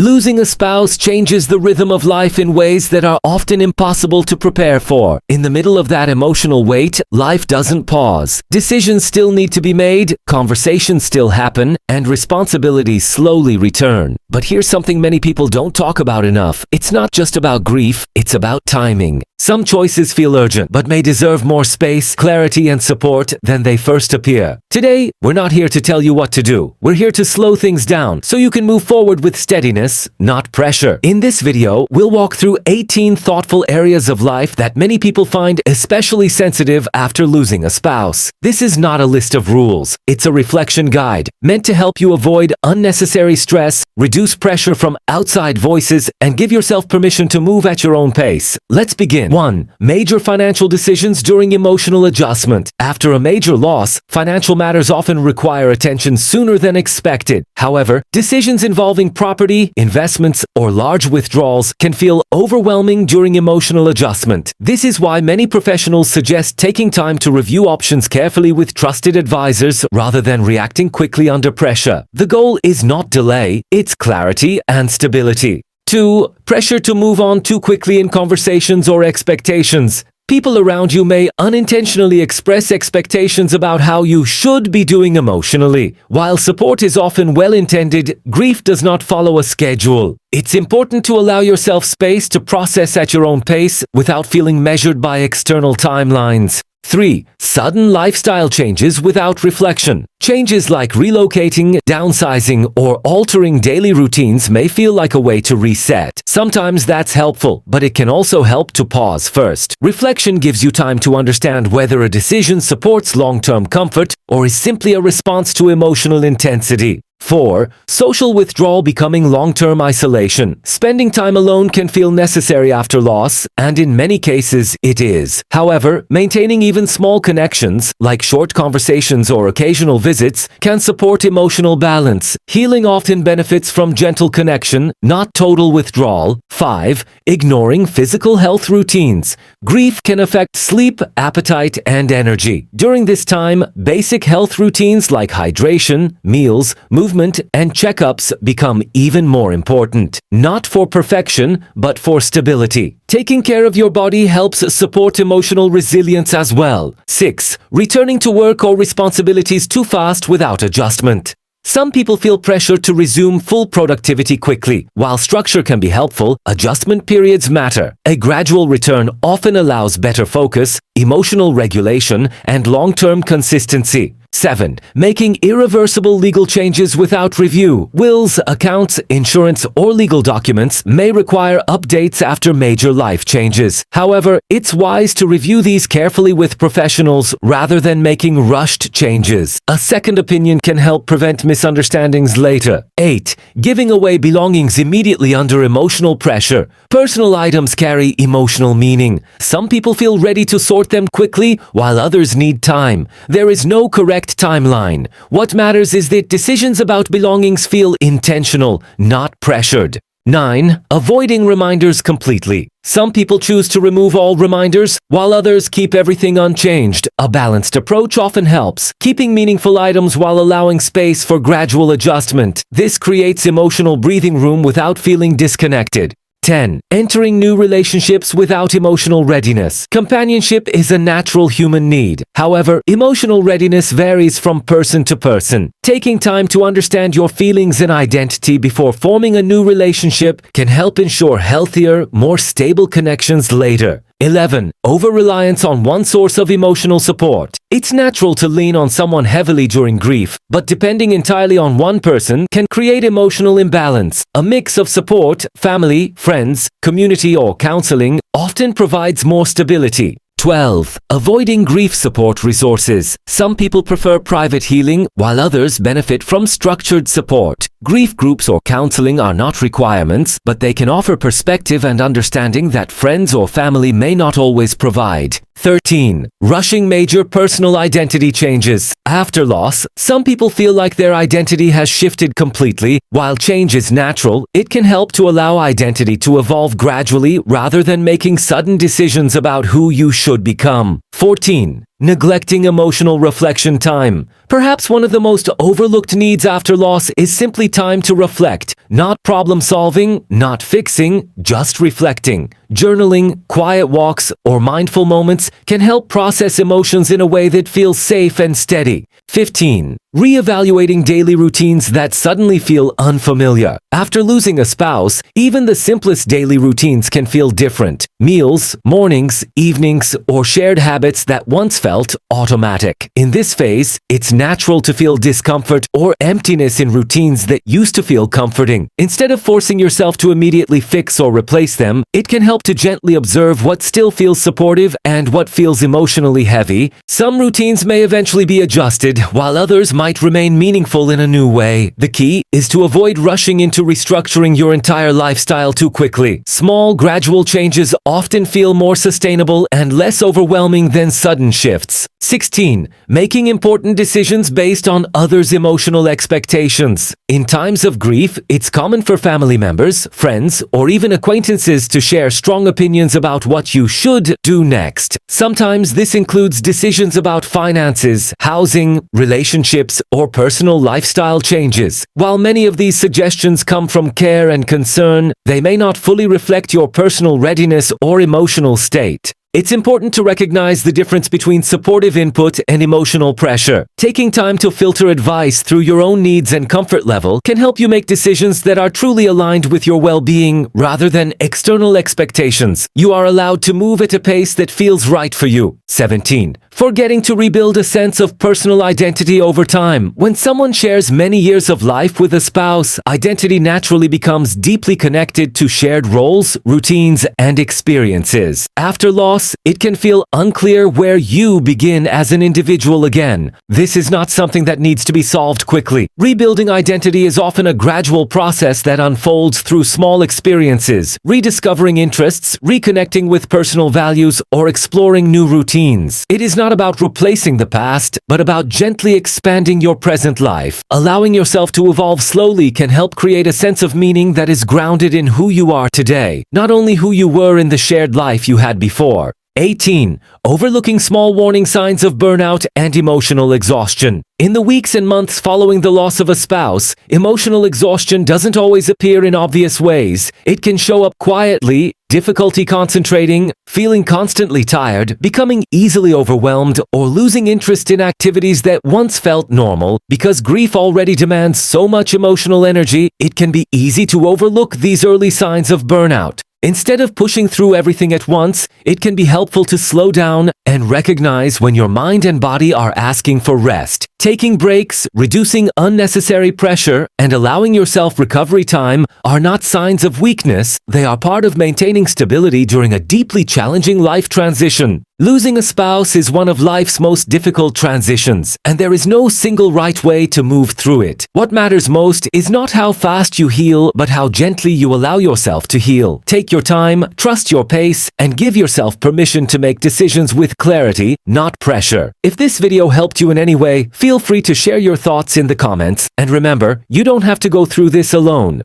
Losing a spouse changes the rhythm of life in ways that are often impossible to prepare for. In the middle of that emotional weight, life doesn't pause. Decisions still need to be made, conversations still happen, and responsibilities slowly return. But here's something many people don't talk about enough. It's not just about grief, it's about timing. Some choices feel urgent, but may deserve more space, clarity, and support than they first appear. Today, we're not here to tell you what to do. We're here to slow things down so you can move forward with steadiness, not pressure. In this video, we'll walk through 18 thoughtful areas of life that many people find especially sensitive after losing a spouse. This is not a list of rules. It's a reflection guide meant to help you avoid unnecessary stress, reduce pressure from outside voices, and give yourself permission to move at your own pace. Let's begin. 1. Major financial decisions during emotional adjustment. After a major loss, financial matters often require attention sooner than expected. However, decisions involving property, investments, or large withdrawals can feel overwhelming during emotional adjustment. This is why many professionals suggest taking time to review options carefully with trusted advisors rather than reacting quickly under pressure. The goal is not delay, it's clarity and stability. 2. Pressure to move on too quickly in conversations or expectations. People around you may unintentionally express expectations about how you should be doing emotionally. While support is often well-intended, grief does not follow a schedule. It's important to allow yourself space to process at your own pace without feeling measured by external timelines. 3. Sudden lifestyle changes without reflection. Changes like relocating, downsizing, or altering daily routines may feel like a way to reset. Sometimes that's helpful, but it can also help to pause first. Reflection gives you time to understand whether a decision supports long-term comfort or is simply a response to emotional intensity. 4. Social withdrawal becoming long-term isolation. Spending time alone can feel necessary after loss, and in many cases it is. However, maintaining even small connections, like short conversations or occasional visits, can support emotional balance. Healing often benefits from gentle connection, not total withdrawal. 5. Ignoring physical health routines. Grief can affect sleep, appetite, and energy. During this time, basic health routines like hydration, meals, movement, and checkups become even more important. Not for perfection, but for stability. Taking care of your body helps support emotional resilience as well. 6. Returning to work or responsibilities too fast without adjustment. Some people feel pressure to resume full productivity quickly. While structure can be helpful, adjustment periods matter. A gradual return often allows better focus, emotional regulation, and long-term consistency. 7. Making irreversible legal changes without review. Wills, accounts, insurance, or legal documents may require updates after major life changes. However, it's wise to review these carefully with professionals rather than making rushed changes. A second opinion can help prevent misunderstandings later. 8. Giving away belongings immediately under emotional pressure. Personal items carry emotional meaning. Some people feel ready to sort them quickly, while others need time. There is no correct timeline. What matters is that decisions about belongings feel intentional, not pressured. 9. Avoiding reminders completely. Some people choose to remove all reminders, while others keep everything unchanged. A balanced approach often helps, keeping meaningful items while allowing space for gradual adjustment. This creates emotional breathing room without feeling disconnected. 10. Entering new relationships without emotional readiness. Companionship is a natural human need. However, emotional readiness varies from person to person. Taking time to understand your feelings and identity before forming a new relationship can help ensure healthier, more stable connections later. 11. Over-reliance on one source of emotional support. It's natural to lean on someone heavily during grief, but depending entirely on one person can create emotional imbalance. A mix of support, family, friends, community, or counseling often provides more stability. 12. Avoiding grief support resources. Some people prefer private healing, while others benefit from structured support. Grief groups or counseling are not requirements, but they can offer perspective and understanding that friends or family may not always provide. 13. Rushing major personal identity changes. After loss, some people feel like their identity has shifted completely. While change is natural, it can help to allow identity to evolve gradually rather than making sudden decisions about who you should become. 14. Neglecting emotional reflection time. Perhaps one of the most overlooked needs after loss is simply time to reflect. Not problem solving, not fixing, just reflecting. Journaling, quiet walks, or mindful moments can help process emotions in a way that feels safe and steady. 15. Reevaluating daily routines that suddenly feel unfamiliar. After losing a spouse, even the simplest daily routines can feel different. Meals, mornings, evenings, or shared habits that once felt automatic. In this phase, it's natural to feel discomfort or emptiness in routines that used to feel comforting. Instead of forcing yourself to immediately fix or replace them, it can help to gently observe what still feels supportive and what feels emotionally heavy. Some routines may eventually be adjusted, while others might remain meaningful in a new way. The key is to avoid rushing into restructuring your entire lifestyle too quickly. Small, gradual changes often feel more sustainable and less overwhelming than sudden shifts. 16. Making important decisions based on others' emotional expectations. In times of grief, it's common for family members, friends, or even acquaintances to share strong opinions about what you should do next. Sometimes this includes decisions about finances, housing, relationships, or personal lifestyle changes. While many of these suggestions come from care and concern, they may not fully reflect your personal readiness or emotional state. It's important to recognize the difference between supportive input and emotional pressure. Taking time to filter advice through your own needs and comfort level can help you make decisions that are truly aligned with your well-being rather than external expectations. You are allowed to move at a pace that feels right for you. 17. Forgetting to rebuild a sense of personal identity over time. When someone shares many years of life with a spouse, identity naturally becomes deeply connected to shared roles, routines, and experiences. After loss, it can feel unclear where you begin as an individual again. This is not something that needs to be solved quickly. Rebuilding identity is often a gradual process that unfolds through small experiences, rediscovering interests, reconnecting with personal values, or exploring new routines. It is not about replacing the past, but about gently expanding your present life. Allowing yourself to evolve slowly can help create a sense of meaning that is grounded in who you are today, not only who you were in the shared life you had before. 18. Overlooking small warning signs of burnout and emotional exhaustion. In the weeks and months following the loss of a spouse, emotional exhaustion doesn't always appear in obvious ways. It can show up quietly: difficulty concentrating, feeling constantly tired, becoming easily overwhelmed, or losing interest in activities that once felt normal. Because grief already demands so much emotional energy, it can be easy to overlook these early signs of burnout. Instead of pushing through everything at once, it can be helpful to slow down and recognize when your mind and body are asking for rest. Taking breaks, reducing unnecessary pressure, and allowing yourself recovery time are not signs of weakness. They are part of maintaining stability during a deeply challenging life transition. Losing a spouse is one of life's most difficult transitions, and there is no single right way to move through it. What matters most is not how fast you heal, but how gently you allow yourself to heal. Take your time, trust your pace, and give yourself permission to make decisions with clarity, not pressure. If this video helped you in any way, feel free to share your thoughts in the comments. And remember, you don't have to go through this alone.